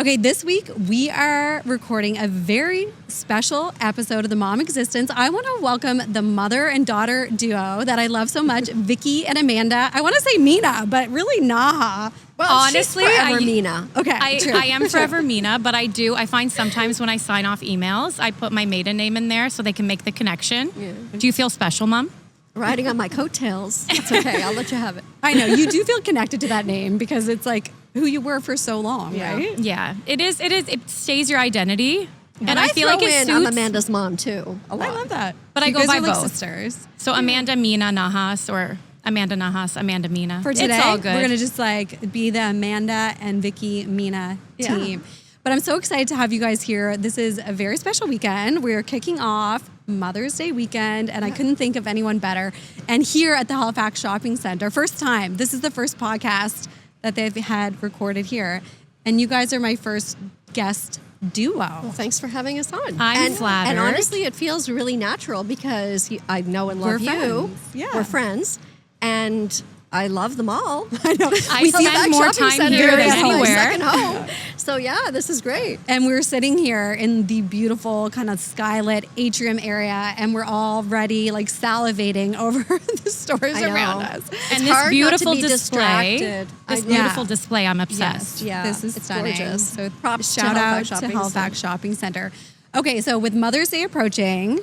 Okay, this week we are recording a very special episode of the Mom Existence. I want to welcome the mother and daughter duo that I love so much, Vicky and Amanda. I want to say Mina, but really Naha. Well, honestly, she's forever Mina. Okay, I am forever Mina, but I find sometimes when I sign off emails, I put my maiden name in there so they can make the connection. Yeah. Do you feel special, Mom? Riding on my coattails. It's okay. I'll let you have it. I know. You do feel connected to that name because it's like who you were for so long, right? Yeah. It is. It stays your identity. And I feel like it suits. I'm Amanda's mom too. A lot. I love that. But you I go by are like both. sisters. So Amanda, Mina, Nahas, or Amanda Nahas, Amanda Mina. For today, it's all good. we're going to just like be the Amanda and Vicky Mina team. But I'm so excited to have you guys here. This is a very special weekend. We're kicking off Mother's Day weekend, and I couldn't think of anyone better. And here at the Halifax Shopping Centre, first time, this is the first podcast that they've had recorded here. And you guys are my first guest duo. Well, thanks for having us on. I'm flattered. And honestly, it feels really natural because I know and love you. Friends. Yeah. We're friends. And I love them all. I know. I spend more time here than anywhere. Second home. So yeah, this is great. And we're sitting here in the beautiful kind of skylit atrium area, and we're all ready, like salivating over the stores around us. And It's this hard beautiful not to be display, distracted. this beautiful display, I'm obsessed. Yeah, This is it's stunning. gorgeous. So Props shout to out Halifax to Shopping Halifax Centre. Shopping Center. Okay, so with Mother's Day approaching,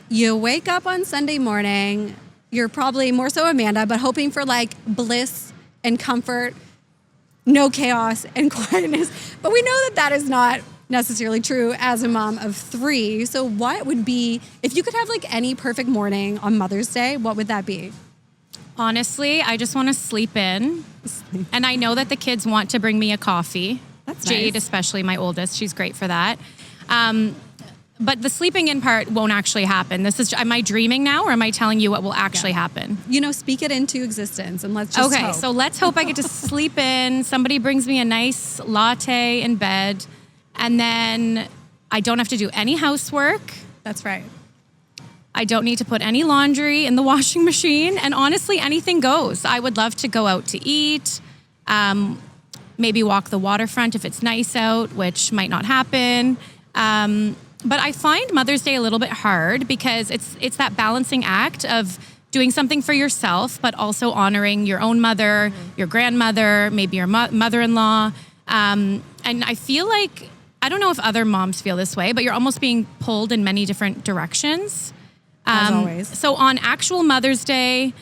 you wake up on Sunday morning. You're probably more so Amanda, but hoping for like bliss and comfort, no chaos and quietness. But we know that that is not necessarily true as a mom of 3. So what would be, if you could have like any perfect morning on Mother's Day, what would that be? Honestly, I just want to sleep in. And I know that the kids want to bring me a coffee. That's Jade, nice. especially my oldest, she's great for that. But the sleeping in part won't actually happen. Am I dreaming now, or am I telling you what will actually happen? You know, speak it into existence and let's just hope. So let's hope I get to sleep in. Somebody brings me a nice latte in bed, and then I don't have to do any housework. That's right. I don't need to put any laundry in the washing machine, and honestly, anything goes. I would love to go out to eat, maybe walk the waterfront if it's nice out, which might not happen. But I find Mother's Day a little bit hard because it's that balancing act of doing something for yourself, but also honoring your own mother, your grandmother, maybe your mother-in-law. And I feel like, I don't know if other moms feel this way, but you're almost being pulled in many different directions. As always. So on actual Mother's Day,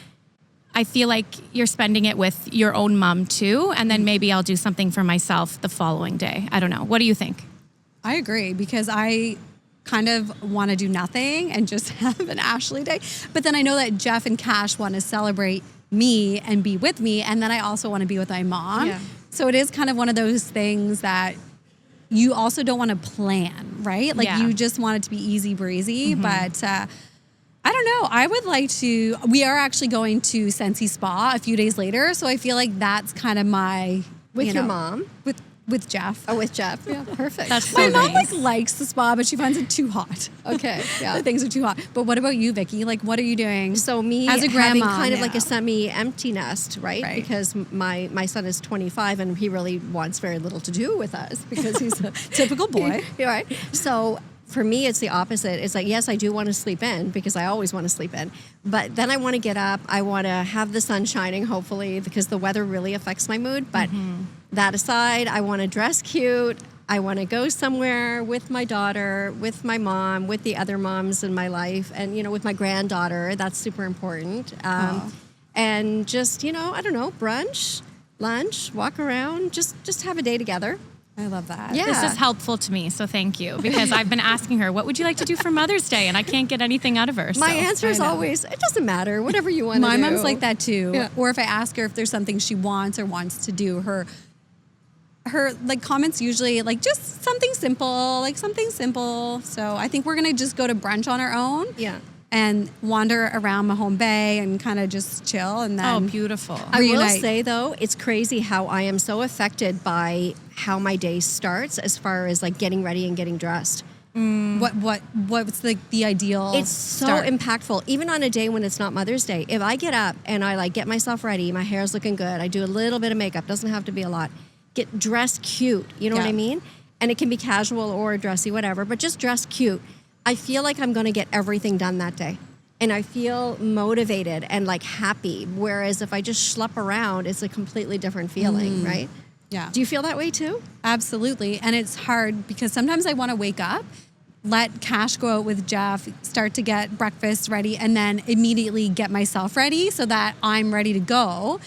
I feel like you're spending it with your own mom too. And then maybe I'll do something for myself the following day. I don't know. What do you think? I agree because I kind of want to do nothing and just have an Ashley day. But then I know that Jeff and Cash want to celebrate me and be with me. And then I also want to be with my mom. Yeah. So it is kind of one of those things that you also don't want to plan, right? Like you just want it to be easy breezy. Mm-hmm. But I don't know. I would like to, we are actually going to Sensi Spa a few days later. So I feel like that's kind of my, With your mom? With Jeff. Oh, with Jeff. Yeah, perfect. That's so My mom nice. likes the spa, but she finds it too hot. Okay, yeah. The things are too hot. But what about you, Vicky? Like, what are you doing? So me as a having grandma kind of like now. a semi-empty nest, right? Right. Because my son is 25 and he really wants very little to do with us because he's a Typical boy. right? So for me, it's the opposite. It's like, yes, I do want to sleep in because I always want to sleep in. But then I want to get up. I want to have the sun shining, hopefully, because the weather really affects my mood. But that aside, I want to dress cute. I want to go somewhere with my daughter, with my mom, with the other moms in my life, and, you know, with my granddaughter. That's super important. And just, you know, I don't know, brunch, lunch, walk around, just have a day together. I love that. Yeah. This is helpful to me, so thank you. Because I've been asking her, what would you like to do for Mother's Day? And I can't get anything out of her. My so. answer is always, it doesn't matter, whatever you want to do. My mom's like that too. Yeah. Or if I ask her if there's something she wants or wants to do, her like comments usually like just something simple. So I think we're gonna just go to brunch on our own. Yeah. And wander around Mahone Bay and kind of just chill and then. Oh, beautiful. I will reunite. say, though, it's crazy how I am so affected by how my day starts as far as like getting ready and getting dressed. What's the ideal It's so start? impactful, even on a day when it's not Mother's Day. If I get up and I like get myself ready, my hair's looking good, I do a little bit of makeup, doesn't have to be a lot, get dressed cute, you know what I mean? and it can be casual or dressy, whatever, but just dress cute. I feel like I'm going to get everything done that day. And I feel motivated and like happy. Whereas if I just schlep around, it's a completely different feeling, right? Yeah. Do you feel that way too? Absolutely. And it's hard because sometimes I want to wake up, let Cash go out with Jeff, start to get breakfast ready, and then immediately get myself ready so that I'm ready to go.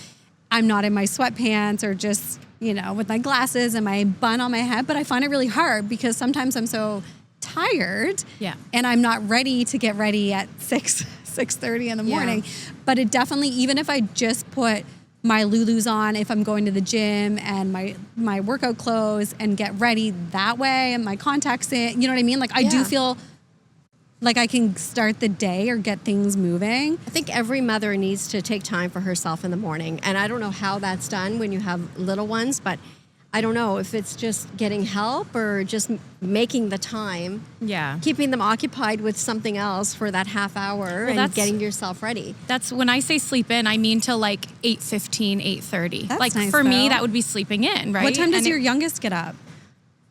I'm not in my sweatpants or just, with my glasses and my bun on my head. But I find it really hard because sometimes I'm so tired and I'm not ready to get ready at 6:30 in the morning. But it definitely, even if I just put my Lulus on, if I'm going to the gym, and my workout clothes, and get ready that way, and my contacts in, you know what I mean? Like I do feel like I can start the day or get things moving. I think every mother needs to take time for herself in the morning. And I don't know how that's done when you have little ones, but I don't know if it's just getting help or just making the time. Yeah. Keeping them occupied with something else for that half hour and getting yourself ready. That's when I say sleep in, I mean till like 8:15, 8:30. That's like nice, for me, though. that would be sleeping in, right? What time does your youngest get up?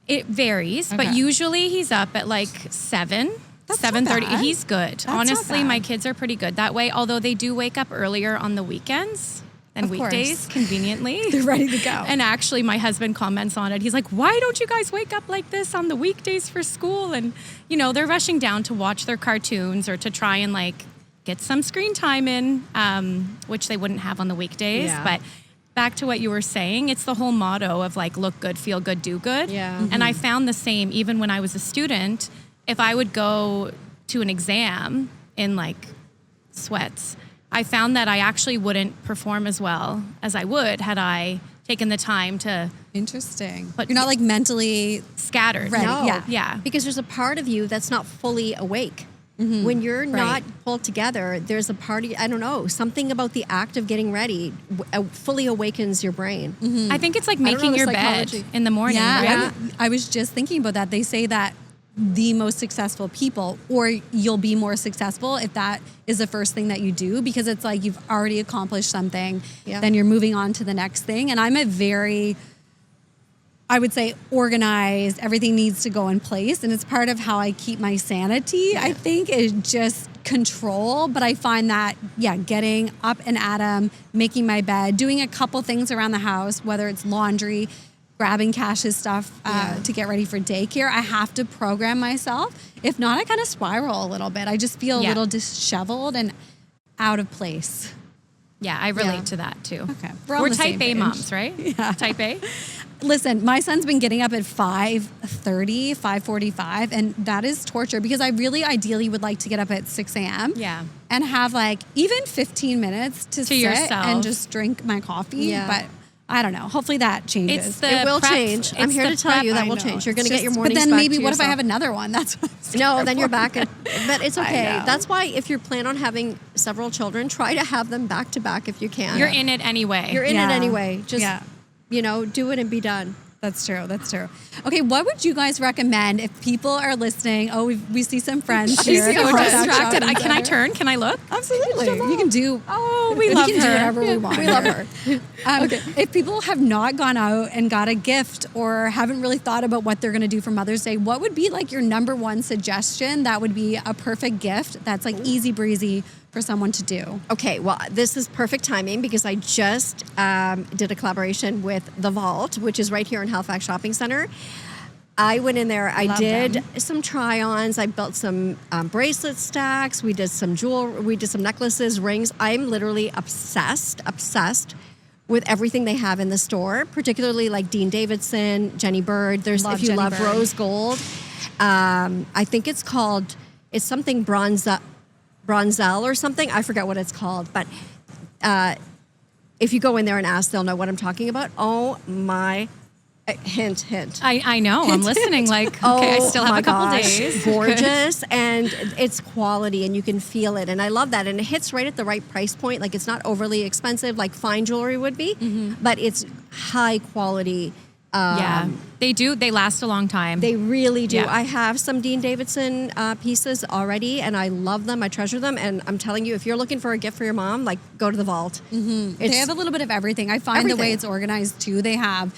It varies, Okay. but usually he's up at like 7. That's not 7:30. bad. He's good. That's not Honestly, bad. my kids are pretty good that way, although they do wake up earlier on the weekends than Of weekdays, course. conveniently. They're ready to go. And actually, my husband comments on it. He's like, why don't you guys wake up like this on the weekdays for school? And, they're rushing down to watch their cartoons or to try and like get some screen time in, which they wouldn't have on the weekdays. Yeah. But back to what you were saying, it's the whole motto of like, look good, feel good, do good. Yeah. And I found the same even when I was a student. If I would go to an exam in like sweats, I found that I actually wouldn't perform as well as I would had I taken the time to Interesting. But- You're not like mentally scattered. ready. No. Yeah. Because there's a part of you that's not fully awake. When you're not pulled together, there's a part of, I don't know, something about the act of getting ready fully awakens your brain. I think it's like don't know making the your psychology. bed in the morning. Yeah, Right? I was just thinking about that. They say that the most successful people, or you'll be more successful if that is the first thing that you do, because it's like you've already accomplished something, then you're moving on to the next thing. And I'm I would say organized, everything needs to go in place. And it's part of how I keep my sanity, I think, is just control. But I find that, getting up and at 'em, making my bed, doing a couple things around the house, whether it's laundry, grabbing Cash's stuff to get ready for daycare, I have to program myself. If not, I kind of spiral a little bit. I just feel a little disheveled and out of place. Yeah, I relate to that too. Okay. We're on the type same A page. moms, right? Yeah. Type A. Listen, my son's been getting up at 5:30, 5:45, and that is torture because I really ideally would like to get up at 6 a.m. Yeah. And have like even 15 minutes to sit yourself. and just drink my coffee. Yeah. But I don't know. Hopefully that changes. It's the It will prep- change. I'm it's here the to tell prep. you that I will know. change. You're going It's to get your just- mornings But then back maybe to what if I yourself. have another one? That's what I'm scared No, then you're for. back. But it's okay. know. That's why if you plan on having several children, try to have them back to back if you can. You're in it anyway. You're in it Yeah. anyway. Just, do it and be done. That's true. That's true. Okay, what would you guys recommend if people are listening? Oh, we see some friends She's here. so at Halifax distracted. Shopping Can I Centre. turn? Can I look? Absolutely. You can do. Oh, we love can do her. whatever we want. We love her. If people have not gone out and got a gift or haven't really thought about what they're going to do for Mother's Day, what would be like your number one suggestion that would be a perfect gift that's like easy breezy for someone to do? Okay, well, this is perfect timing because I just did a collaboration with The Vault, which is right here in Halifax Shopping Centre. I went in there. I Love did them. some try-ons. I built some bracelet stacks. We did some we did some necklaces, rings. I'm literally obsessed with everything they have in the store, particularly like Dean Davidson, Jenny Bird. There's Love if you Jenny love Bird. rose gold. I think it's something bronzel or something. I forget what it's called, but if you go in there and ask, they'll know what I'm talking about. Oh my, hint. I know. I'm listening. Like, okay, I still have my a couple gosh. days. Gorgeous, and it's quality, and you can feel it, and I love that, and it hits right at the right price point. Like it's not overly expensive, like fine jewelry would be, but it's high quality Yeah, they do. They last a long time. They really do. Yeah. I have some Dean Davidson pieces already, and I love them. I treasure them. And I'm telling you, if you're looking for a gift for your mom, like go to the vault. They have a little bit of everything. I find the way Everything. it's organized too. They have,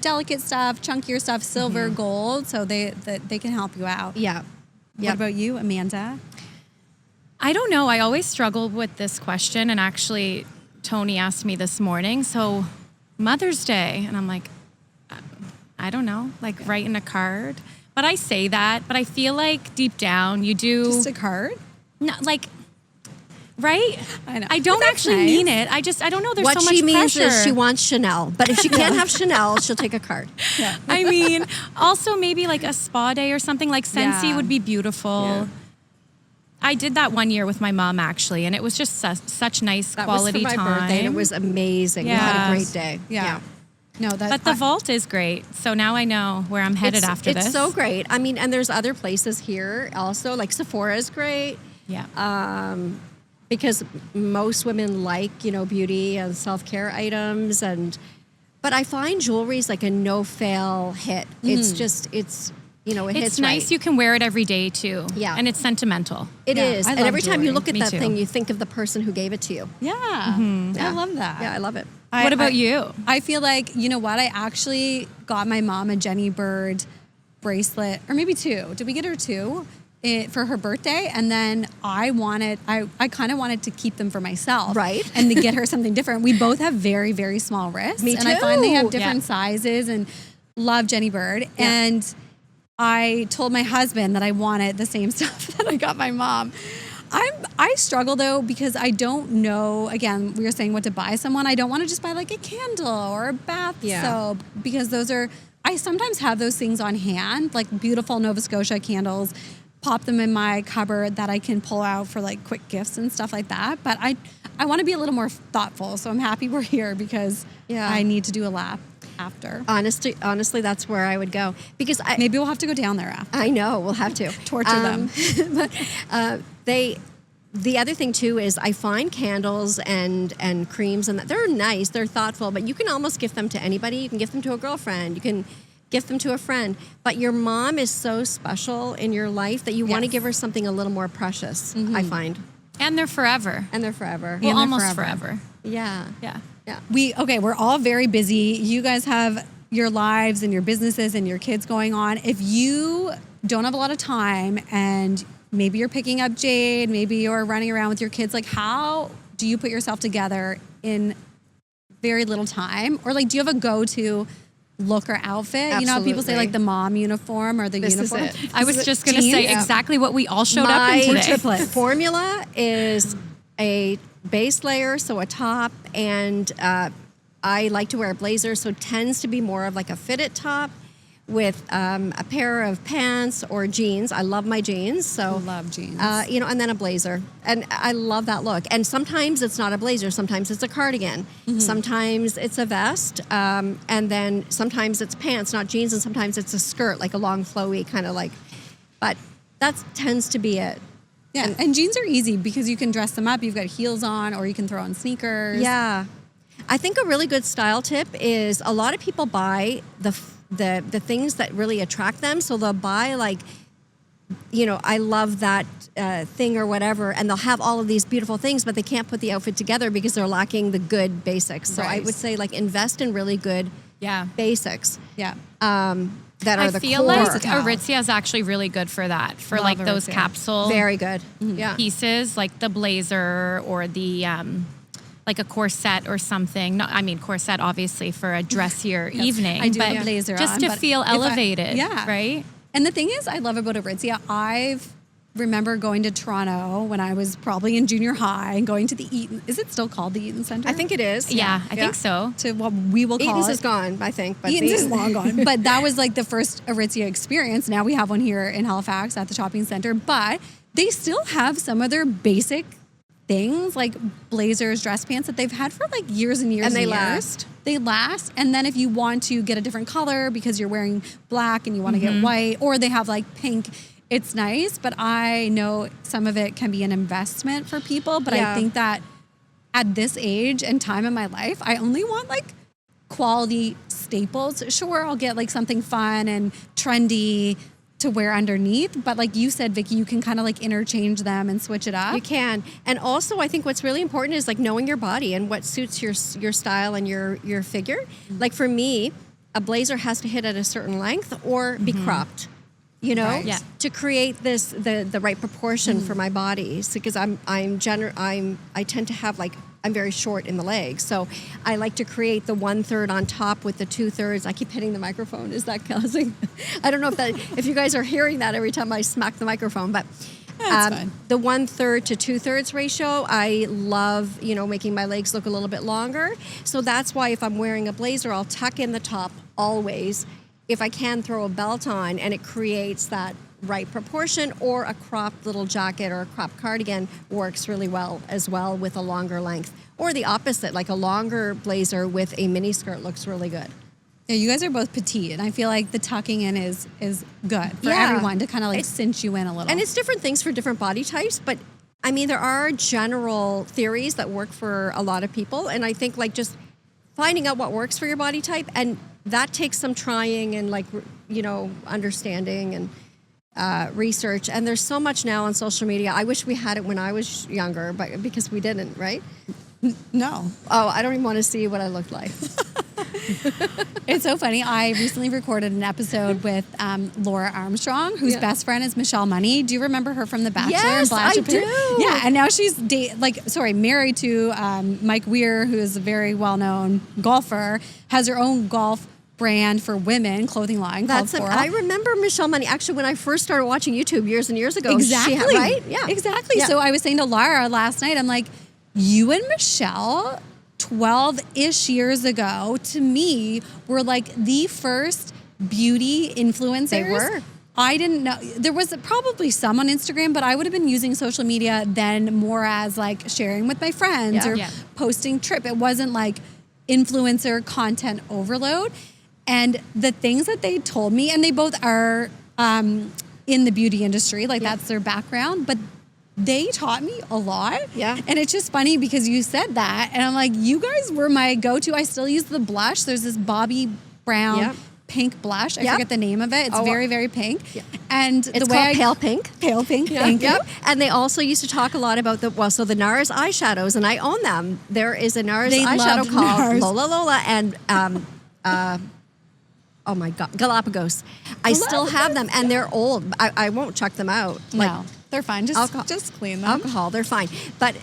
delicate stuff, chunkier stuff, silver, gold, so they can help you out. Yeah. What about you, Amanda? I don't know. I always struggle with this question, and actually, Tony asked me this morning. So, Mother's Day, and I'm like, I don't know, like writing a card. But I say that, but I feel like deep down you do. Just a card? No, like, right? I know. I don't That's actually nice. mean it. I don't know. There's What so much she means pressure. is she wants Chanel. But if she can't have Chanel, she'll take a card. Yeah. I mean, also maybe like a spa day or something like Scentsy Yeah. would be beautiful. Yeah. I did that one year with my mom actually, and it was just such nice That quality was for my time. birthday, and it was amazing. We had a great day. Yeah. No, But the vault is great. So now I know where I'm headed after this. It's so great. I mean, and there's other places here also, like Sephora is great. Yeah. Because most women like, beauty and self-care items, but I find jewelry is like a no-fail hit. It's just, it it's hits nice. right. You can wear it every day too. Yeah. And it's sentimental. It Yeah, is. I And love every time you jewelry. look at Me that too. thing, you think of the person who gave it to you. Yeah. I love that. Yeah, I love it. What about you? I feel like, you know what? I actually got my mom a Jenny Bird bracelet, or maybe two. Did we get her two for her birthday? And then I kind of wanted to keep them for myself. Right. And to get her something different. We both have very, very small wrists. Me And I find they too. have different sizes and love Jenny Bird. Yeah. And I told my husband that I wanted the same stuff that I got my mom. I struggle though because I don't know. Again, we were saying what to buy someone. I don't want to just buy like a candle or a bath soap because I sometimes have those things on hand, like beautiful Nova Scotia candles. Pop them in my cupboard that I can pull out for like quick gifts and stuff like that. But I want to be a little more thoughtful. So I'm happy we're here because I need to do a lap after. Honestly, that's where I would go because Maybe we'll have to go down there after. I know we'll have to Torture them. But the other thing too is I find candles and creams and they're nice, they're thoughtful, but you can almost gift them to anybody. You can gift them to a girlfriend. You can gift them to a friend. But your mom is so special in your life that you want to give her something a little more precious. I find, And they're forever. and they're forever. Well, they're almost forever. forever. Yeah. Yeah. Yeah. We're all very busy. You guys have your lives and your businesses and your kids going on. If you don't have a lot of time and maybe you're picking up Jade, maybe you're running around with your kids, like how do you put yourself together in very little time? Or like, do you have a go-to look or outfit? You know how people say like the mom uniform or the This is uniform? it. I was just going to say Jeans? exactly what we all showed up in today. Formula is a base layer, so a top, and I like to wear a blazer, so it tends to be more of like a fitted top with a pair of pants or jeans. I love my jeans, so Love jeans. and then a blazer, and I love that look. And sometimes it's not a blazer, sometimes it's a cardigan, sometimes it's a vest, and then sometimes it's pants, not jeans, and sometimes it's a skirt, like a long flowy kind of like. But that tends to be it. Yeah, and jeans are easy because you can dress them up. You've got heels on, or you can throw on sneakers. Yeah. I think a really good style tip is a lot of people buy the things that really attract them. So they'll buy like, I love that thing or whatever, and they'll have all of these beautiful things, but they can't put the outfit together because they're lacking the good basics. So I Right. would say like invest in really good basics. Yeah. That are I the feel core. like Aritzia is actually really good for that, for Love like those Aritzia. capsule Very good. Yeah. pieces, like the blazer or the like a corset or something. No, I mean corset obviously for a dressier evening. I do but have a blazer just on, to but feel if I- elevated. yeah. Right? And the thing is, I love about Aritzia, remember going to Toronto when I was probably in junior high and going to the Eaton. Is it still called the Eaton Center? I think it is. Yeah, I think so. To what we will call Eaton's it. is gone, I think. But Eaton's the- is long gone. But that was like the first Aritzia experience. Now we have one here in Halifax at the shopping center. But they still have some of their basic things like blazers, dress pants that they've had for like years and years And they years. last. They last. And then if you want to get a different color because you're wearing black and you want to get white, or they have like pink, it's nice. But I know some of it can be an investment for people. But I Yeah. think that at this age and time in my life, I only want like quality staples. Sure, I'll get like something fun and trendy to wear underneath, but like you said, Vicky, you can kind of like interchange them and switch it up. You can. And also, I think what's really important is like knowing your body and what suits your style and your figure. Like for me, a blazer has to hit at a certain length or be cropped, you know, Right. Yeah. to create the right proportion for my body. So, because I tend to have like, I'm very short in the legs, so I like to create the 1/3 on top with the 2/3. I keep hitting the microphone. Is that causing? I don't know if you guys are hearing that every time I smack the microphone, but That's fine. the 1/3 to 2/3 ratio, I love, making my legs look a little bit longer. So that's why if I'm wearing a blazer, I'll tuck in the top always. If I can, throw a belt on, and it creates that right proportion, or a cropped little jacket or a cropped cardigan works really well as well with a longer length. Or the opposite, like a longer blazer with a mini skirt looks really good. Yeah, you guys are both petite, and I feel like the tucking in is good for Yeah. everyone to kind of like cinch you in a little. And it's different things for different body types, but I mean, there are general theories that work for a lot of people. And I think like just finding out what works for your body type, and that takes some trying and like, understanding and research. And there's so much now on social media. I wish we had it when I was younger, but because we didn't, right? no. Oh, I don't even want to see what I looked like. It's so funny. I recently recorded an episode with Laura Armstrong, whose Yeah. best friend is Michelle Money. Do you remember her from The Bachelor? Yes, and Bachelor I do. Yeah, and now she's married to Mike Weir, who is a very well-known golfer, has her own golf brand for women, clothing line called Floral. I remember Michelle Money. Actually, when I first started watching YouTube years and years ago. Exactly. Right? Yeah. Exactly. Yeah. So I was saying to Lara last night, I'm like, you and Michelle 12-ish years ago, to me, were like the first beauty influencers. They were. I didn't know. There was probably some on Instagram, but I would have been using social media then more as like sharing with my friends Yeah. or Yeah. posting trip. It wasn't like influencer content overload. And the things that they told me, and they both are in the beauty industry, like Yeah. that's their background, but they taught me a lot. Yeah. And it's just funny because you said that, and I'm like, you guys were my go-to. I still use the blush. There's this Bobbi Brown Yep. pink blush. I Yep. forget the name of it. It's Oh, very, very pink. Yeah. And It's the way called pale pink. Pale pink. Thank you. And they also used to talk a lot about the Nahas eyeshadows, and I own them. There is a Nahas They eyeshadow loved called Nahas. Lola and oh my God, Galapagos. I still have them, and they're old. I won't chuck them out. No, they're fine. Alcohol. Just clean them. Alcohol, they're fine. But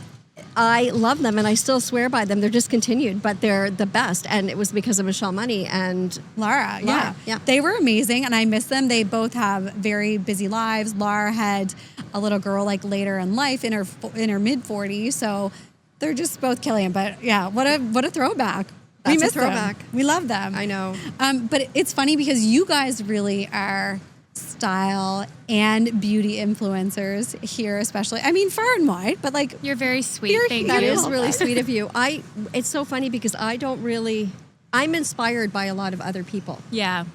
I love them, and I still swear by them. They're discontinued, but they're the best, and it was because of Michelle Money and Lara, yeah. Lara, yeah. They were amazing, and I miss them. They both have very busy lives. Lara had a little girl like later in life in her mid 40s, so they're just both killing it. But yeah, what a throwback. That's we a miss them. throwback. We love them. I know. But it's funny because you guys really are style and beauty influencers here, especially. I mean, far and wide, but like You're very sweet. You're Thank That you. is really sweet of you. It's so funny because I'm inspired by a lot of other people. Yeah.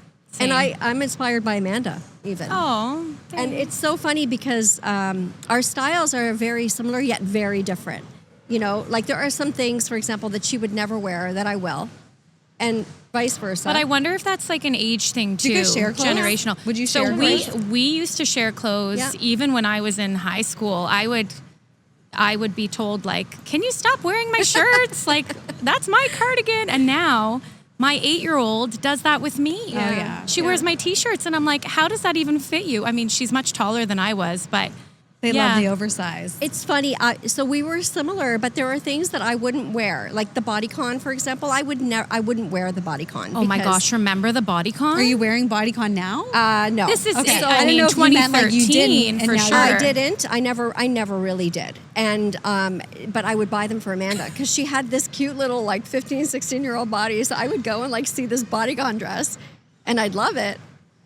And same. I'm inspired by Amanda even. Oh. And it's so funny because our styles are very similar yet very different. Like there are some things, for example, that she would never wear that I will, and vice versa. But I wonder if that's like an age thing too. you guys share clothes? Generational. Would you So share clothes? we used to share clothes Yeah. even when I was in high school. I would be told like, "Can you stop wearing my shirts? Like that's my cardigan." And now my 8-year-old does that with me. Oh, yeah. She wears my t-shirts and I'm like, "How does that even fit you?" I mean, she's much taller than I was, but they yeah. love the oversized. It's funny. So we were similar, but there are things that I wouldn't wear, like the bodycon, for example. I wouldn't wear the bodycon. Oh my because- gosh, remember the bodycon? Are you wearing bodycon now? No. This is Okay. so, I I didn't mean know if you meant, like, you 2013 didn't, for and now sure. I didn't. I never really did. And but I would buy them for Amanda because she had this cute little like 15, 16-year-old body. So I would go and like see this bodycon dress, and I'd love it,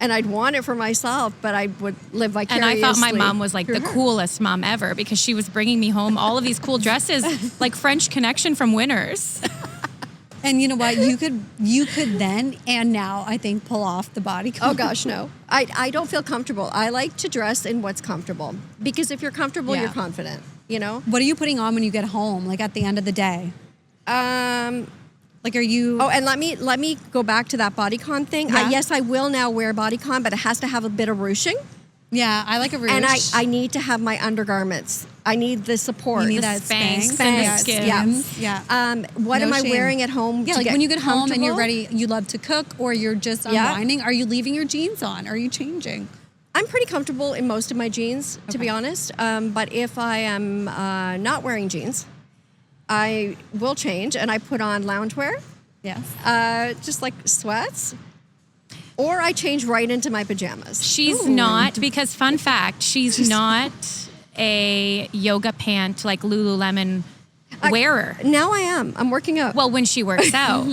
and I'd want it for myself. But I would live And vicariously. I thought my mom was like through the her. coolest mom ever because she was bringing me home all of these cool dresses, like French Connection from Winners. And you know what? You could then and now, I think, pull off the bodycon. Oh gosh, no. I don't feel comfortable. I like to dress in what's comfortable because if you're comfortable, Yeah. you're confident. What are you putting on when you get home, like at the end of the day? Like, are you? Oh, and let me go back to that bodycon thing. Yeah. Yes, I will now wear bodycon, but it has to have a bit of ruching. Yeah, I like a ruche. And I need to have my undergarments. I need the support. You need the that Spanx Spanx and the yeah, Skims. Yeah. What No am I shame. wearing at home? Yeah, to like get when you get home and you're comfortable? ready, you love to cook, or you're just Yeah. unwinding. Are you leaving your jeans on? Are you changing? I'm pretty comfortable in most of my jeans, to be honest. But if I am not wearing jeans, I will change and I put on loungewear, Yes. just like sweats, or I change right into my pajamas. She's not, because fun fact, she's not a yoga pant like Lululemon wearer. Now I am. I'm working out. Well, when she works out.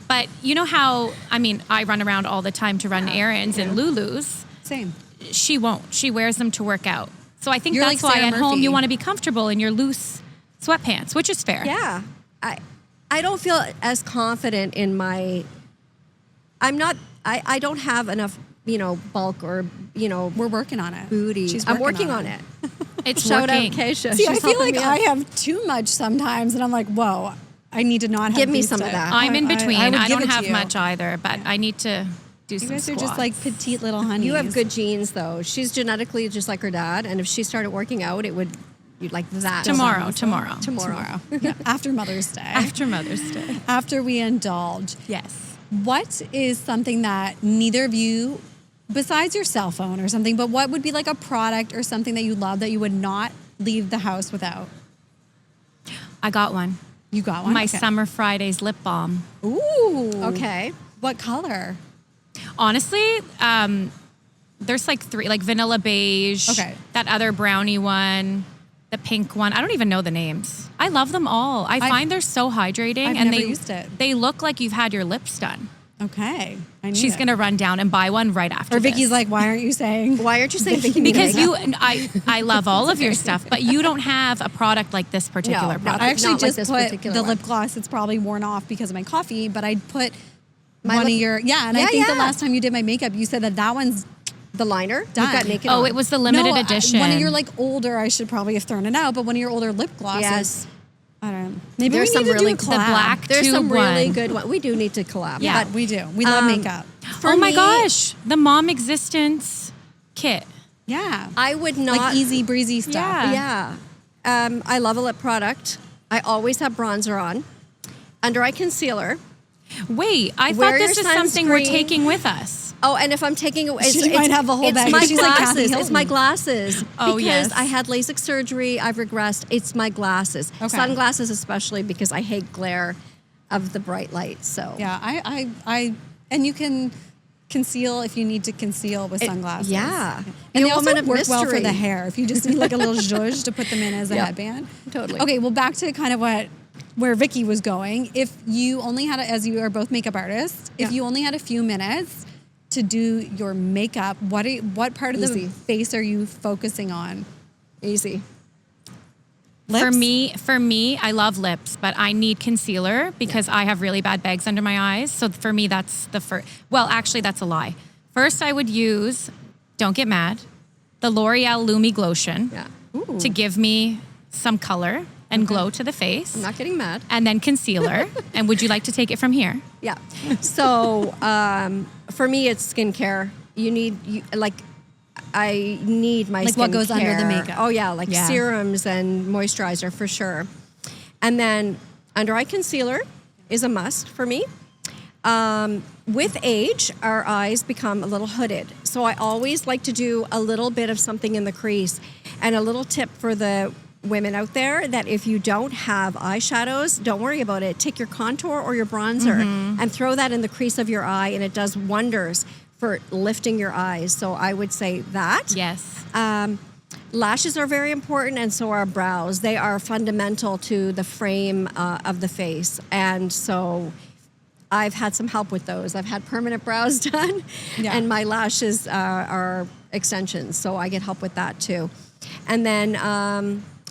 But you know how, I mean, I run around all the time to run errands in Lulu's. Same. She won't. She wears them to work out. So I think You're that's like why Sarah at home Murphy. you want to be comfortable in your loose sweatpants, which is fair. Yeah. I don't feel as confident in my I don't have enough, bulk or, We're working on it. booty. She's I'm working on it. It's Shout working. out Keisha. See, I She's feel helping like me I out. have too much sometimes, and I'm like, whoa, I need to not have. Give me these some of to- that. I'm in between. would I give don't it to have you. much either, but I need to do You some guys are squats. just like petite little honeys. You have good genes, though. She's genetically just like her dad, and if she started working out, you'd like that. Tomorrow. Yeah, after Mother's Day. After Mother's Day. After we indulge. Yes. What is something that neither of you, besides your cell phone or something, but what would be like a product or something that you love that you would not leave the house without? I got one. You got one? My Okay. Summer Fridays lip balm. Ooh. Okay. What color? Honestly, there's like 3, like vanilla beige. Okay. That other brownie one, the pink one. I don't even know the names. I love them all. I find they're so hydrating, I've and never they used it. They look like you've had your lips done. Okay. I knew She's it. gonna run down and buy one right after. Or Vicky's this. like, why aren't you saying? Why aren't you saying Vicky? because Mina? I love all of your stuff, but you don't have a product like this particular No, product. I actually Not like just this put particular the one. lip gloss. It's probably worn off because of my coffee, but I put My one lip- of your and I Yeah, think the yeah. last time you did my makeup, you said that one's The liner. Done. You've got naked. Oh, on. it was the limited no, edition. One of your like older, I should probably have thrown it out, but one of your older lip glosses. Yes. I don't know. Maybe There's we some need to really- do a the collab. black There's some tube really one. good one. We do need to collab. Yeah, but we do. We love makeup. for oh my me, gosh, the Mom Existence kit. Yeah. I would not like easy breezy stuff. Yeah. Yeah. I love a lip product. I always have bronzer on. Under eye concealer. Wait, I Wear thought this your is something we're sunscreen. taking with us. Oh, and if I'm taking away, She might have the whole bag. my She's like Kathy glasses. It's Hilton. my glasses. Oh, because yes. I had LASIK surgery. I've regressed. It's my glasses. Okay. Sunglasses, especially because I hate glare of the bright light. So Yeah, I and you can conceal if you need to conceal with sunglasses. yeah. And You're they a also woman of work well for mystery. the hair. If you just need like a little zhuzh to put them in as a Yeah. headband. Totally. Okay, well back to kind of where Vicky was going. If you only had, as you are both makeup artists, if Yeah. you only had a few minutes to do your makeup, what part of Easy. the face are you focusing on? Easy. For Lips? me, I love lips, but I need concealer because I have really bad bags under my eyes. So for me, that's the first. Well, actually, that's a lie. First, I would use, don't get mad, the L'Oreal Lumi Glotion Yeah. to give me some color and glow to the face. I'm not getting mad. And then concealer. And would you like to take it from here? Yeah. So for me, it's skincare. I need my Like skincare. what goes under the makeup. Oh yeah, like Yeah. serums and moisturizer for sure. And then under eye concealer is a must for me. With age, our eyes become a little hooded. So I always like to do a little bit of something in the crease. And a little tip for the women out there that if you don't have eyeshadows, don't worry about it. Take your contour or your bronzer and throw that in the crease of your eye, and it does wonders for lifting your eyes. So I would say that. Yes. Lashes are very important, and so are brows. They are fundamental to the frame of the face. And so I've had some help with those. I've had permanent brows done, Yeah. and my lashes are extensions. So I get help with that too. And then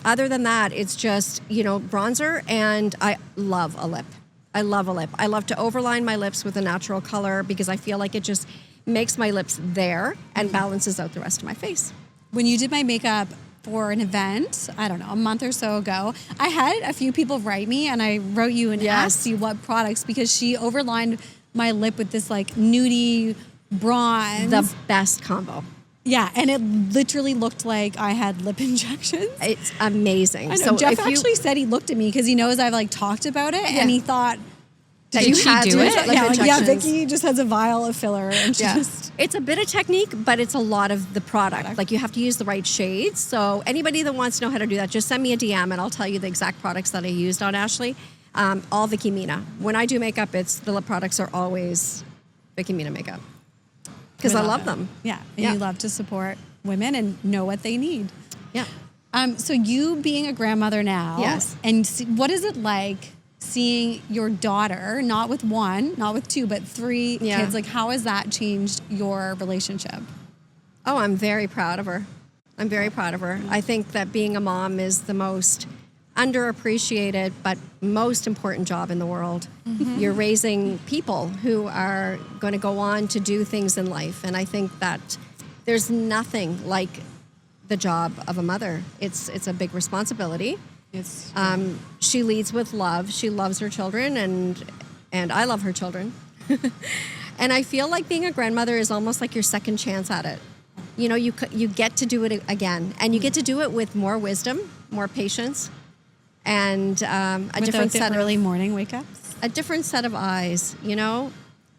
other than that, it's just, bronzer, and I love a lip. I love a lip. I love to overline my lips with a natural color because I feel like it just makes my lips there and balances out the rest of my face. When you did my makeup, for an event, I don't know, a month or so ago. I had a few people write me, and I wrote you and asked you what products, because she overlined my lip with this like nudie bronze. The best combo. Yeah, and it literally looked like I had lip injections. It's amazing. I know. So Jeff if you, actually said he looked at me because he knows I've like talked about it, and he thought, that Did you she had do to it? lip yeah, like, yeah, injections. Vicky just has a vial of filler, and she just. It's a bit of technique, but it's a lot of the product. Like you have to use the right shades. So anybody that wants to know how to do that, just send me a DM and I'll tell you the exact products that I used on Ashley. All Vicky Mina. When I do makeup, the lip products are always Vicky Mina makeup because I love them. Yeah, and you love to support women and know what they need. Yeah. So you being a grandmother now, Yes. and what is it like seeing your daughter, not with one, not with two, but three kids? Like, how has that changed your relationship? Oh, I'm very proud of her. I'm very proud of her. I think that being a mom is the most underappreciated but most important job in the world. You're raising people who are going to go on to do things in life, and I think that there's nothing like the job of a mother. It's a big responsibility. It's She leads with love. She loves her children, and I love her children. And I feel like being a grandmother is almost like your second chance at it. You know, you get to do it again, and you get to do it with more wisdom, more patience, and a different set early morning wake ups. a different set of eyes. You know,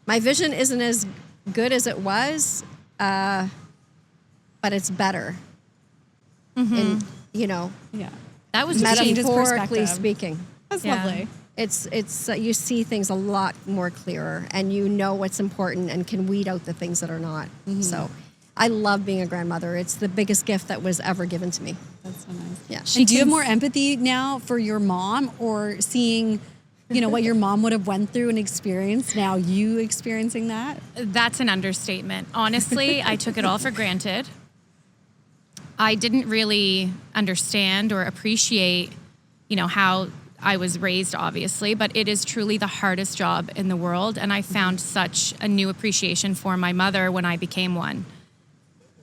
my vision isn't as good as it was, but it's better. And you know, That was changes metaphorically perspective. speaking. That's Yeah. lovely. It's you see things a lot more clearer, and you know what's important and can weed out the things that are not. So I love being a grandmother. It's the biggest gift that was ever given to me. That's so nice. Yeah. And do you have more empathy now for your mom, or seeing, what your mom would have went through and experienced, now you experiencing that? That's an understatement. Honestly, I took it all for granted. I didn't really understand or appreciate, how I was raised, obviously, but it is truly the hardest job in the world. And I found such a new appreciation for my mother when I became one,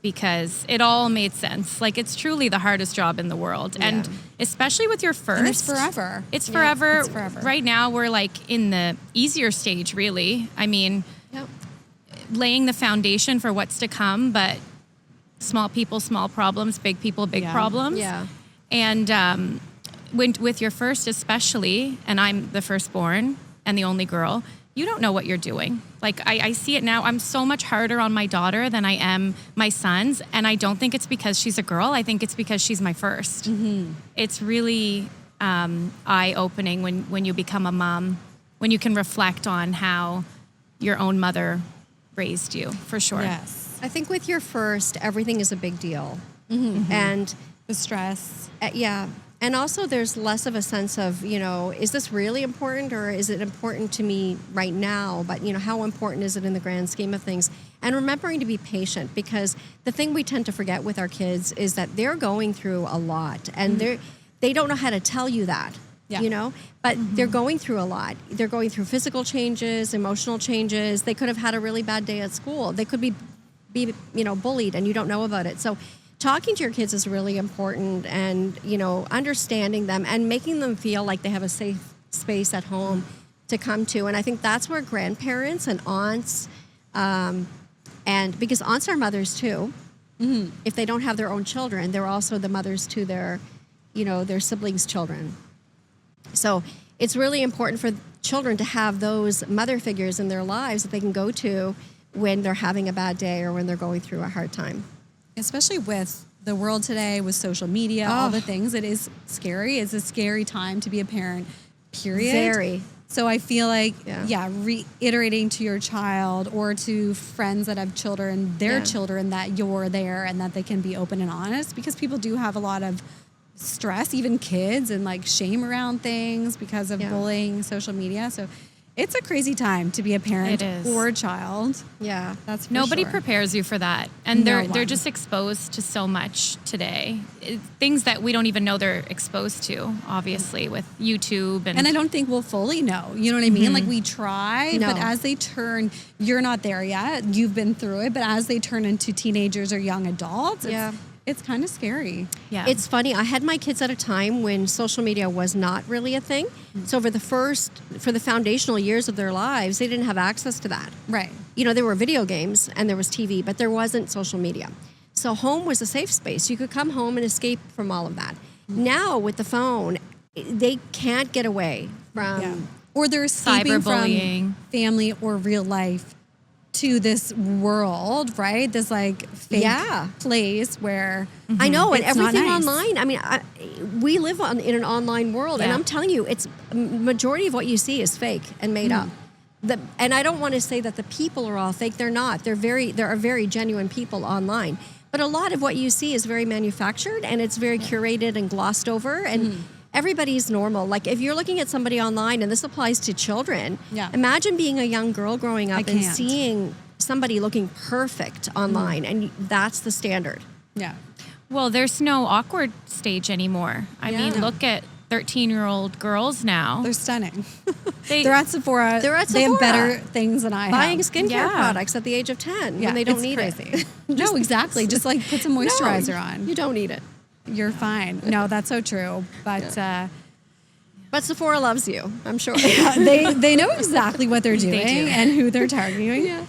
because it all made sense. Like, it's truly the hardest job in the world. And especially with your first. And it's forever. It's forever. It's forever. Right now, we're like in the easier stage, really. I mean, laying the foundation for what's to come, but small people, small problems, big people, big problems. Yeah. And with your first especially, and I'm the firstborn and the only girl, you don't know what you're doing. Like, I see it now. I'm so much harder on my daughter than I am my sons. And I don't think it's because she's a girl. I think it's because she's my first. It's really eye-opening when you become a mom, when you can reflect on how your own mother raised you, for sure. Yes. I think with your first, everything is a big deal. And The stress. and also there's less of a sense of, is this really important, or is it important to me right now? But, how important is it in the grand scheme of things? And remembering to be patient, because the thing we tend to forget with our kids is that they're going through a lot, and they don't know how to tell you that. But they're going through a lot. They're going through physical changes, emotional changes. They could have had a really bad day at school. They could be bullied, and you don't know about it. So talking to your kids is really important, and, understanding them and making them feel like they have a safe space at home to come to. And I think that's where grandparents and aunts, and because aunts are mothers too, if they don't have their own children, they're also the mothers to their siblings' children. So it's really important for children to have those mother figures in their lives that they can go to when they're having a bad day or when they're going through a hard time. Especially with the world today, with social media, all the things, it is scary. It's a scary time to be a parent, period. Very. So I feel like, reiterating to your child or to friends that have children, their children, that you're there and that they can be open and honest, because people do have a lot of stress, even kids, and like shame around things because of bullying, social media. So it's a crazy time to be a parent or a child. Yeah. That's for Nobody sure. prepares you for that. And No they're one. just exposed to so much today. Things that we don't even know they're exposed to, obviously, with YouTube. And I don't think we'll fully know. You know what I mean? Like, we try, No. but as they turn, you're not there yet. You've been through it. But as they turn into teenagers or young adults, it's It's kind of scary. Yeah. It's funny. I had my kids at a time when social media was not really a thing. So for the foundational years of their lives, they didn't have access to that. Right. You know, there were video games and there was TV, but there wasn't social media. So home was a safe space. You could come home and escape from all of that. Now with the phone, they can't get away from... Or they're escaping from Cyberbullying. family or real life to this world, right? This like fake place where I know, and it's not everything nice. online. I mean, we live in an online world, and Yeah. I'm telling you, it's majority of what you see is fake and made up. And I don't want to say that the people are all fake. They're not. There are very genuine people online, but a lot of what you see is very manufactured, and it's very curated and glossed over, and everybody's normal. Like if you're looking at somebody online, and this applies to children, imagine being a young girl growing up and seeing somebody looking perfect online, and that's the standard. Yeah. Well, there's no awkward stage anymore. I mean, look at 13-year-old girls now. They're stunning. They're at Sephora. They have better things than I Buying have. skincare products at the age of 10 when they don't need it. No, exactly. Just like put some moisturizer on. You don't need it. You're fine. No, that's so true. But But Sephora loves you, I'm sure. they know exactly what they're doing do. and who they're targeting. Yeah.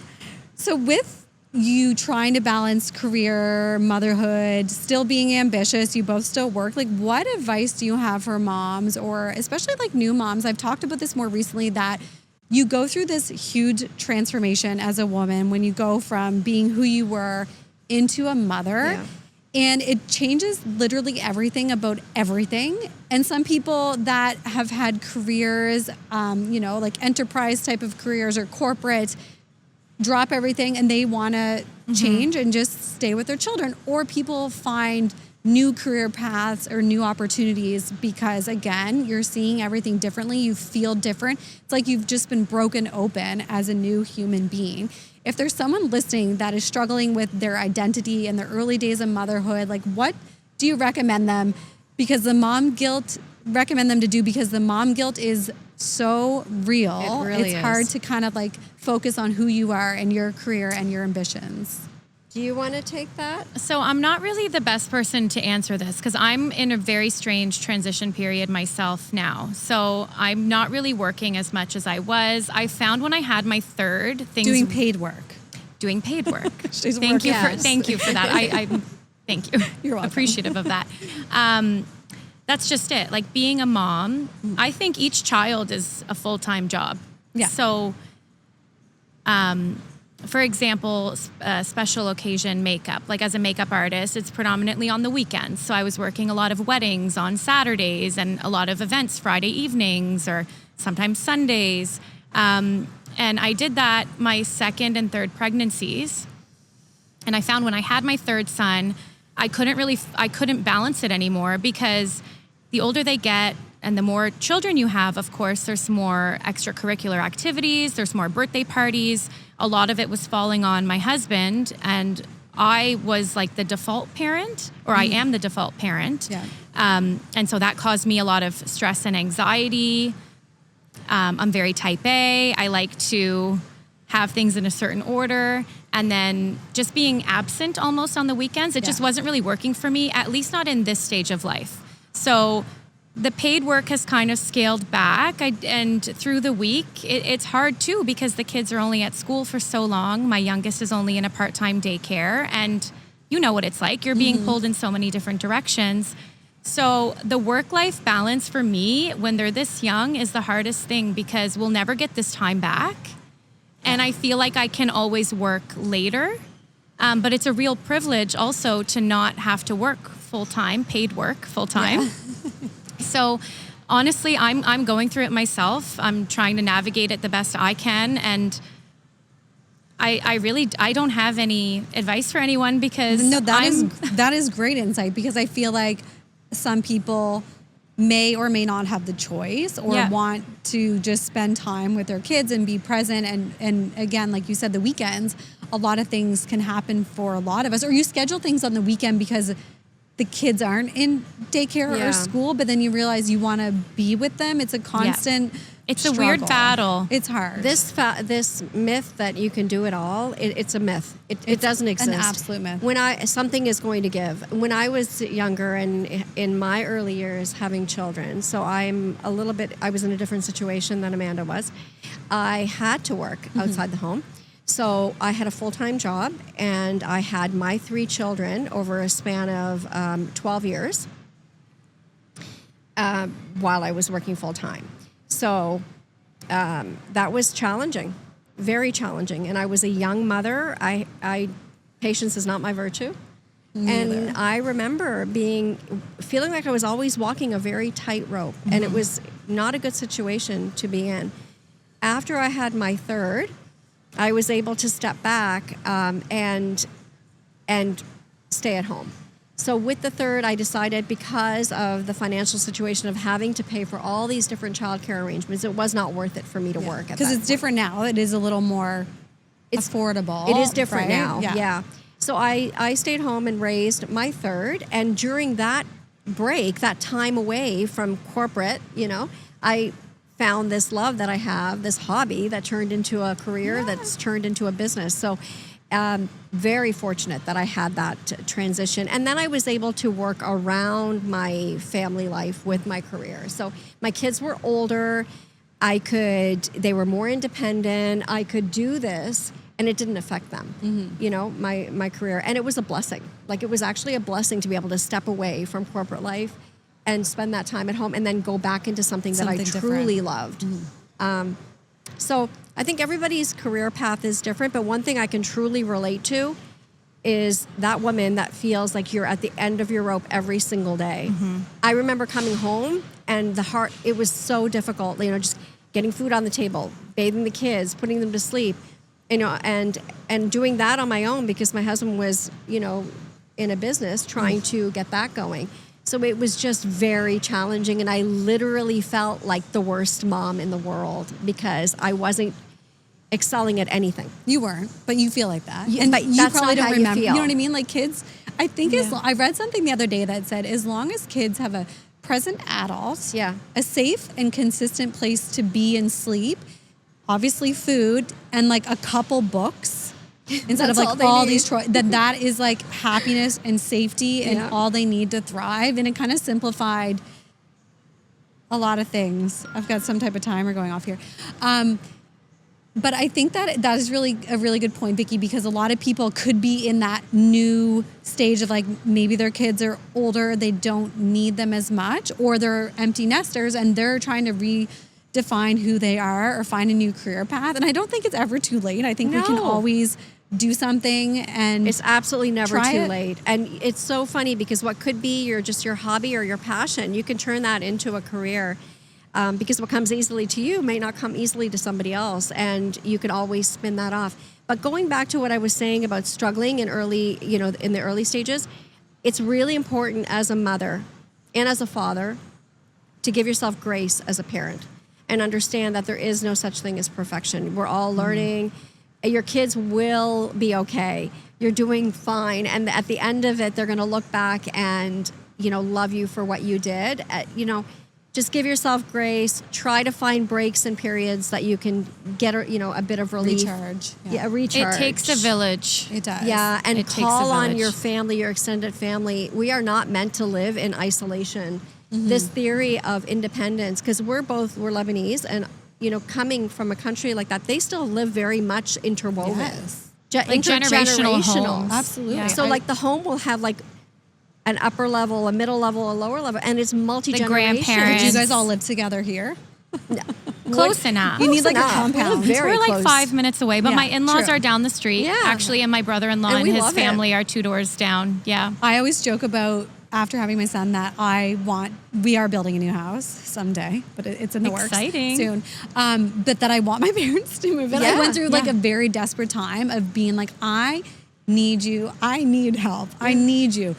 So with you trying to balance career, motherhood, still being ambitious, you both still work, like what advice do you have for moms, or especially like new moms? I've talked about this more recently, that you go through this huge transformation as a woman when you go from being who you were into a mother. Yeah. And it changes literally everything about everything. And some people that have had careers, like enterprise type of careers or corporate, drop everything and they want to change and just stay with their children. Or people find new career paths or new opportunities because, again, you're seeing everything differently. You feel different. It's like you've just been broken open as a new human being. If there's someone listening that is struggling with their identity in the early days of motherhood, like what do you recommend them? Because the mom guilt, recommend them to do, because the mom guilt is so real. It really it's is. hard to kind of like focus on who you are and your career and your ambitions. Do you want to take that? So I'm not really the best person to answer this because I'm in a very strange transition period myself now. So I'm not really working as much as I was. I found when I had my third, things Doing paid work. doing paid work. She's Thank you working. for thank you for that. I'm thank you. You're welcome. Appreciative of that. That's just it. Like being a mom, I think each child is a full-time job. Yeah. So, for example, special occasion makeup. Like as a makeup artist, it's predominantly on the weekends. So I was working a lot of weddings on Saturdays and a lot of events Friday evenings or sometimes Sundays. And I did that my second and third pregnancies. And I found when I had my third son, I couldn't balance it anymore because the older they get and the more children you have, of course, there's more extracurricular activities, there's more birthday parties. A lot of it was falling on my husband, and I was like the default parent, or I am the default parent. Yeah. And so that caused me a lot of stress and anxiety. I'm very type A. I like to have things in a certain order. And then just being absent almost on the weekends, it just wasn't really working for me, at least not in this stage of life. So the paid work has kind of scaled back. And through the week, it's hard too because the kids are only at school for so long. My youngest is only in a part-time daycare. And you know what it's like. You're being pulled in so many different directions. So the work-life balance for me when they're this young is the hardest thing because we'll never get this time back. And I feel like I can always work later. But it's a real privilege also to not have to work full-time, paid work full-time. Yeah. So honestly, I'm going through it myself. I'm trying to navigate it the best I can. And I don't have any advice for anyone because that is great insight, because I feel like some people may or may not have the choice or want to just spend time with their kids and be present. And again, like you said, the weekends, a lot of things can happen for a lot of us. Or you schedule things on the weekend because the kids aren't in daycare or school, but then you realize you want to be with them. It's a constant It's a weird battle. It's hard. This myth that you can do it all, it's a myth. It doesn't exist. An absolute myth. Something is going to give. When I was younger and in my early years having children, so I was in a different situation than Amanda was. I had to work outside the home. So I had a full-time job, and I had my 3 children over a span of 12 years while I was working full-time. So that was challenging, very challenging. And I was a young mother. Patience is not my virtue. And I remember feeling like I was always walking a very tight rope, and it was not a good situation to be in. After I had my 3rd, I was able to step back and stay at home. So with the 3rd, I decided, because of the financial situation of having to pay for all these different childcare arrangements, it was not worth it for me to work. Because it's different now. It is a little more affordable. It is different right? now. Yeah. So I stayed home and raised my 3rd. And during that break, that time away from corporate, I found this love that I have, this hobby that turned into a career that's turned into a business. So very fortunate that I had that transition. And then I was able to work around my family life with my career. So my kids were older. They were more independent. I could do this, and it didn't affect them, my career. And it was a blessing. Like, it was actually a blessing to be able to step away from corporate life and spend that time at home and then go back into something that I truly loved. So I think everybody's career path is different, but one thing I can truly relate to is that woman that feels like you're at the end of your rope every single day. I remember coming home, and it was so difficult, just getting food on the table, bathing the kids, putting them to sleep, and doing that on my own, because my husband was, in a business trying to get that going. So it was just very challenging, and I literally felt like the worst mom in the world because I wasn't excelling at anything. You weren't, but you feel like that. Yeah, and but you that's probably not don't how remember. you You feel. know what I mean? Like, kids, I think I read something the other day that said, as long as kids have a present adult, a safe and consistent place to be and sleep, obviously food, and like a couple books, instead of like all these that is like happiness and safety and all they need to thrive. And it kind of simplified a lot of things. I've got some type of timer going off here. But I think that is really a really good point, Vicky, because a lot of people could be in that new stage of, like, maybe their kids are older, they don't need them as much, or they're empty nesters and they're trying to redefine who they are or find a new career path. And I don't think it's ever too late. I think we can always do something, and it's absolutely never too late. And it's so funny because what could be your hobby or your passion, you can turn that into a career. Because what comes easily to you may not come easily to somebody else, and you can always spin that off. But going back to what I was saying about struggling in the early stages, it's really important as a mother and as a father to give yourself grace as a parent and understand that there is no such thing as perfection. We're all learning. Your kids will be okay. You're doing fine. And at the end of it, they're going to look back and, love you for what you did. Just give yourself grace. Try to find breaks and periods that you can get, a bit of relief. recharge. Yeah, recharge. It takes a village. It does. Yeah, and It takes a call on village. your family, your extended family. We are not meant to live in isolation. This theory of independence, because we're Lebanese, and coming from a country like that, they still live very much interwoven. Yes. Like generational homes. Absolutely. Yeah. So the home will have an upper level, a middle level, a lower level, and it's multi-generational. grandparents. Do you guys all live together here? Close enough. You need like a enough. compound. We live very We're like close. 5 minutes away, but Yeah, my in-laws true. are down the street. Yeah. Actually, and my brother-in-law And and, we his love family are 2 doors down. Yeah. I always joke about, after having my son, that we are building a new house someday, but it's in the Exciting. works soon. But that I want my parents to move in. I Yeah, went through a very desperate time of being like, I need you. I need help. I need you.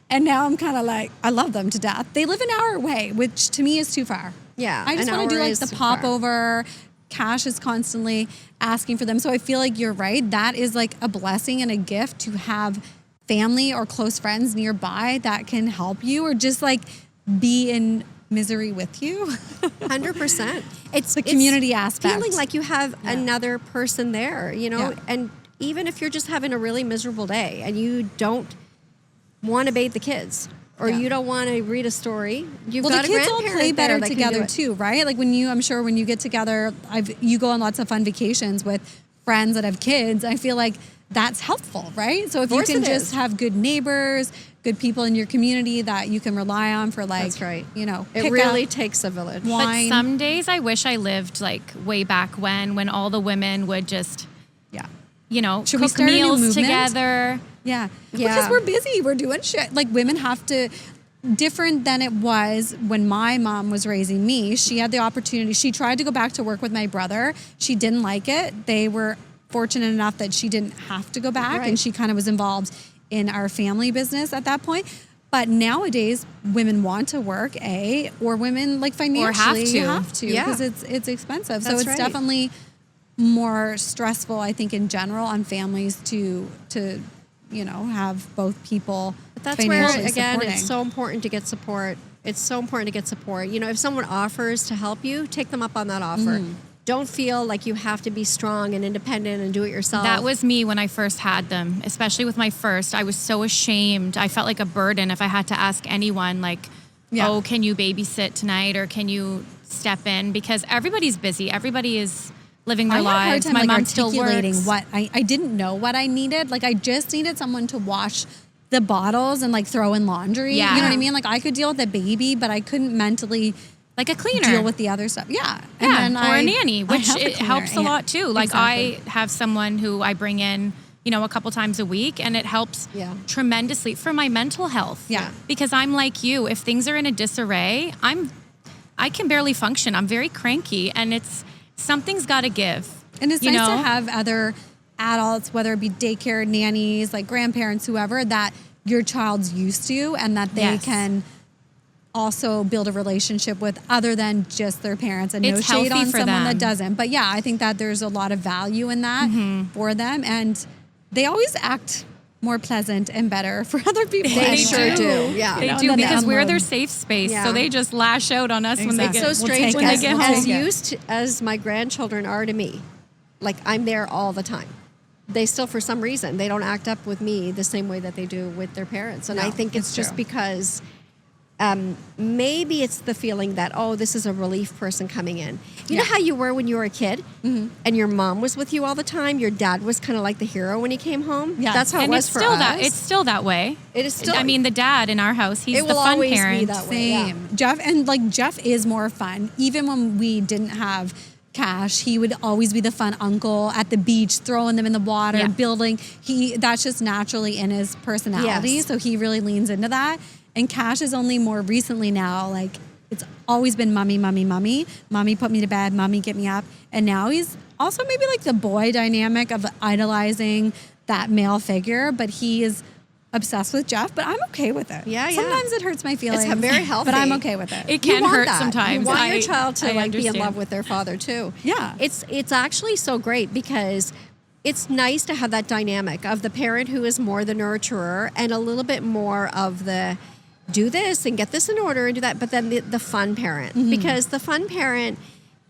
And now I'm kind of like, I love them to death. They live an hour away, which to me is too far. Yeah, I just an want to do hour like is the too pop far. over. Cash is constantly asking for them. So I feel like you're right. That is like a blessing and a gift to have family or close friends nearby that can help you, or just like be in misery with you. 100%. It's the community aspect. Feeling like you have another person there, you know, and even if you're just having a really miserable day and you don't want to bathe the kids or you don't want to read a story, you've got the kids all play better that together too, right? Like I'm sure when you get together, you go on lots of fun vacations with friends that have kids. I feel like that's helpful, right? So if you can just have good neighbors, good people in your community that you can rely on for like, that's right. You know, it really takes a village. But some days I wish I lived like way back when all the women would just, you know, should we cook start meals a new movement together. Yeah. Because we're busy. We're doing shit. Like women have to, different than it was when my mom was raising me. She had the opportunity. She tried to go back to work with my brother. She didn't like it. They were fortunate enough that she didn't have to go back and she kind of was involved in our family business at that point. But nowadays, women want to work, or women like financially have to because it's expensive. So it's definitely more stressful, I think, in general on families to you know, have both people. But that's where, again, it's so important to get support. It's so important to get support. You know, if someone offers to help you, take them up on that offer. Don't feel like you have to be strong and independent and do it yourself. That was me when I first had them, especially with my first. I was so ashamed. I felt like a burden if I had to ask anyone, like, oh, can you babysit tonight or can you step in? Because everybody's busy. Everybody is living their lives. I had a hard time, my mom articulating still works. what I didn't know what I needed. Like I just needed someone to wash the bottles and like throw in laundry. Yeah. You know what I mean? Like I could deal with the baby, but I couldn't mentally like a cleaner deal with the other stuff. Yeah. And then or a nanny, which it helps a lot too. Like I have someone who I bring in, you know, a couple times a week and it helps tremendously for my mental health. Yeah. Because I'm like you, if things are in a disarray, I can barely function. I'm very cranky and something's got to give. And it's nice to have other adults, whether it be daycare, nannies, like grandparents, whoever, that your child's used to and that they can also build a relationship with other than just their parents, and no shade on someone that doesn't. But yeah, I think that there's a lot of value in that for them. And they always act more pleasant and better for other people. They sure do. Yeah. They do because we're their safe space. Yeah. So they just lash out on us when they get so strange when they get home. As used as my grandchildren are to me, like I'm there all the time. They still, for some reason, they don't act up with me the same way that they do with their parents. And I think it's just because maybe it's the feeling that, oh, this is a relief person coming in. You know how you were when you were a kid and your mom was with you all the time? Your dad was kind of like the hero when he came home? Yeah. That's how it was for us. It's still that way. It is still. I mean, the dad in our house, he's the fun parent. It will always be that way. Same. Yeah. Jeff is more fun. Even when we didn't have cash, he would always be the fun uncle at the beach, throwing them in the water, building. That's just naturally in his personality. So he really leans into that. And Cash is only more recently now, like it's always been mommy, mommy, mommy. Mommy put me to bed, mommy get me up. And now he's also maybe like the boy dynamic of idolizing that male figure, but he is obsessed with Jeff, but I'm okay with it. Sometimes it hurts my feelings. It's very healthy. But I'm okay with it. It can hurt sometimes. You want your child to be in love with their father too. Yeah. It's actually so great because it's nice to have that dynamic of the parent who is more the nurturer and a little bit more of the do this and get this in order and do that, but then the fun parent, because the fun parent,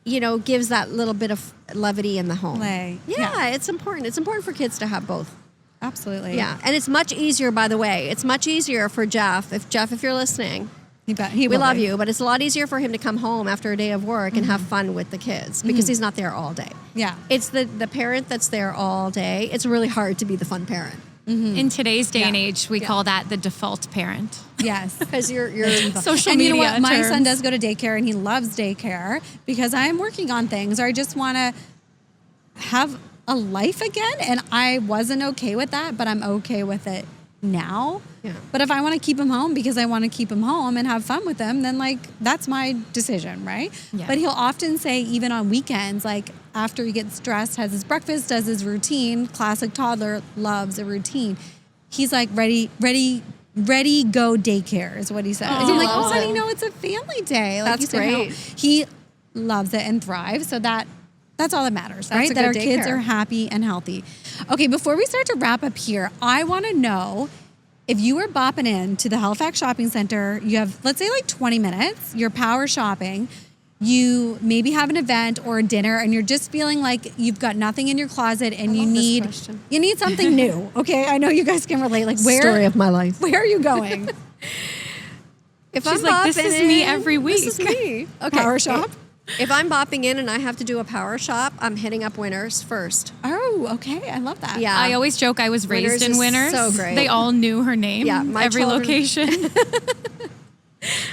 you know, gives that little bit of levity in the home. It's important. It's important for kids to have both. Absolutely. Yeah, and it's much easier, by the way. It's much easier for Jeff. If you're listening, we love you, but it's a lot easier for him to come home after a day of work and have fun with the kids because he's not there all day. Yeah. It's the parent that's there all day. It's really hard to be the fun parent. In today's day and age, we call that the default parent. Yes. Because you're social and media. You know what? My terms. son does go to daycare and he loves daycare because I am working on things, or I just want to have a life again. And I wasn't okay with that, but I'm okay with it now. Yeah. But if I want to keep him home because I want to keep him home and have fun with him, then like that's my decision, right? Yeah. But he'll often say, even on weekends, like after he gets dressed, has his breakfast, does his routine, classic toddler, loves a routine. He's like, ready, go daycare is what he says. I'm like, oh, honey, no, it's a family day. Like, that's great. He loves it and thrives. So that's all that matters, right? That our kids are happy and healthy. Okay, before we start to wrap up here, I want to know if you were bopping in to the Halifax Shopping Centre, you have, let's say, like 20 minutes, you're power shopping, you maybe have an event or a dinner, and you're just feeling like you've got nothing in your closet and you need something new. Okay, I know you guys can relate. Like, Story of my life. Where are you going? If She's like, this is me every week. This is me. Okay. Power shop? If I'm bopping in and I have to do a power shop, I'm hitting up Winners first. Oh, okay. I love that. Yeah. I always joke I was raised Winners in is Winners. so great. They all knew her name. Yeah, my every children- location.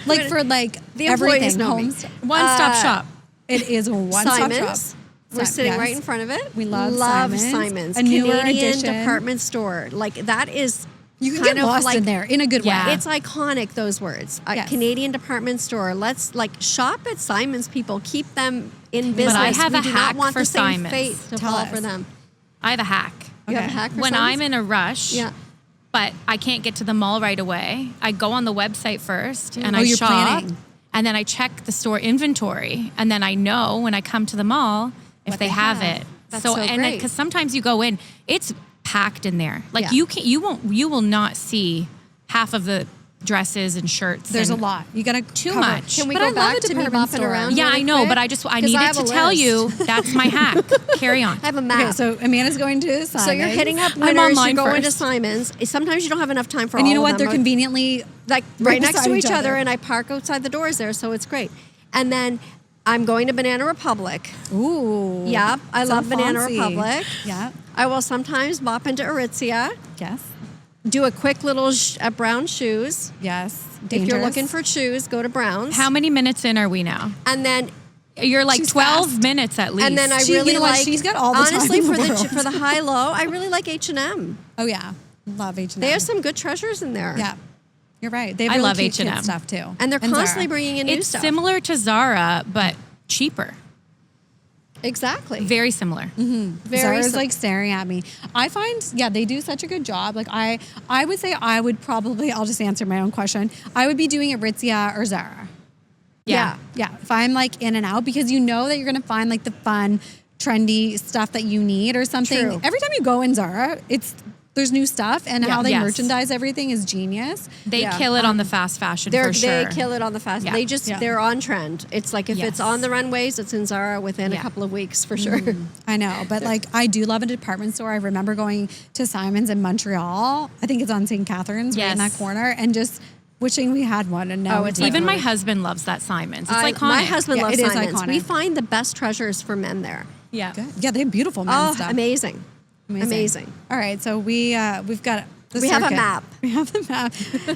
Like for like The employees everything, know me. homes. One-stop shop. It is a one-stop Simons. shop. We're sitting yes. right in front of it. We love Simons. A newer Canadian addition. department store. Like that is You can kind get of lost like, in there in a good Yeah. way. It's iconic, those words. A Yes. Canadian department store. Let's like shop at Simons, people. Keep them in business. I have we a do hack not want for the same Simons. fate to Tell fall us. for them. I have a hack. You have a Okay. hack for When Simons? I'm in a rush, Yeah. but I can't get to the mall right away, I go on the website first and Oh, I you're shop. planning. And then I check the store inventory. And then I know when I come to the mall if What they they have have. it. That's so and great. because sometimes you go in, it's packed in there. Like Yeah. you will not see half of the dresses and shirts. There's a and- lot. You gotta Too cover. much. Can we But go I love back a to me department bopping store. around? Yeah, really I know, quick? but I 'Cause needed have to a tell list. you that's my hack. Carry on. I have a map. Okay, so Amanda's going to Simons. So you're hitting up I'm Winners, online you're going to first. Simons. Sometimes you don't have enough time for And you all know of what? them. They're conveniently like right right next beside to each each other, other. and I park outside the doors there, so it's great. And then I'm going to Banana Republic. Ooh. Yeah, I so love Banana fancy. Republic. Yeah. I will sometimes bop into Aritzia, Yes. do a quick little Brown shoes. Yes. If you're looking for shoes, go to Brown's. How many minutes in are we now? And then You're like She's 12 fast. minutes at least. and then I She- really you know what? like. She's got all the time honestly in the for world. for the high low. I really like H&M. Oh yeah, love H&M. They have some good treasures in there. Yeah, you're right. They have I really love cute kid H&M. stuff too, And they're constantly Zara. bringing in new it's stuff. similar to Zara, but cheaper. Exactly. Very similar. Very Zara's sim- like staring at me. I find, yeah, they do such a good job. Like I would say I would probably, I'll just answer my own question. I would be doing Aritzia or Zara. Yeah. Yeah, if I'm like in and out, because you know that you're gonna find like the fun, trendy stuff that you need or something. True. Every time you go in Zara, there's new stuff, and how they Yes. merchandise everything is genius. They Yeah. kill it on the fast fashion for sure. They kill it on the fast. Yeah. They just Yeah. they're on trend. It's like if Yes. it's on the runways, it's in Zara within a Yeah. couple of weeks for sure. I know, but like I do love a department store. I remember going to Simons in Montreal. I think it's on St. Catharines, right in that Yes. corner, and just wishing we had one. And now Oh, it's like, Even my husband loves that Simons. It's iconic. My husband Yeah, loves it is Simons. iconic. We find the best treasures for men there. Yeah. good. Yeah, they have beautiful men's Oh, stuff. amazing. Amazing. All right, so we've got. The We have a circuit. map. We have the map,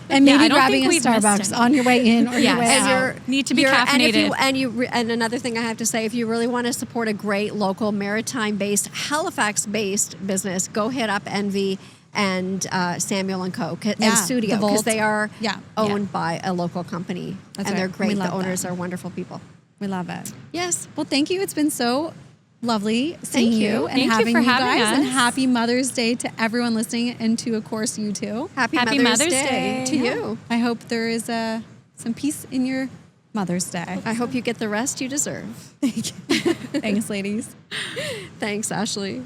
and Yeah, maybe I don't grabbing think a we've missed Starbucks any. on your way in or your Yes. way And out. Need to be caffeinated. And another thing I have to say, if you really want to support a great local maritime-based, Halifax-based business, go hit up Envy and Samuel and Co. Yeah, and Studio, the Vault. because they are Yeah. owned by a local company, That's and right. they're We great. The love owners that. are wonderful people. We love it. Yes. Well, thank you. It's been so lovely seeing Thank you. you and Thank you having for you having guys. And us. happy Mother's Day to everyone listening, and to, of course, you too. Happy Happy Mother's Mother's Day Day. to you. I hope there is some peace in your Mother's Day. I hope you get the rest you deserve. Thanks, ladies. Thanks, Ashley.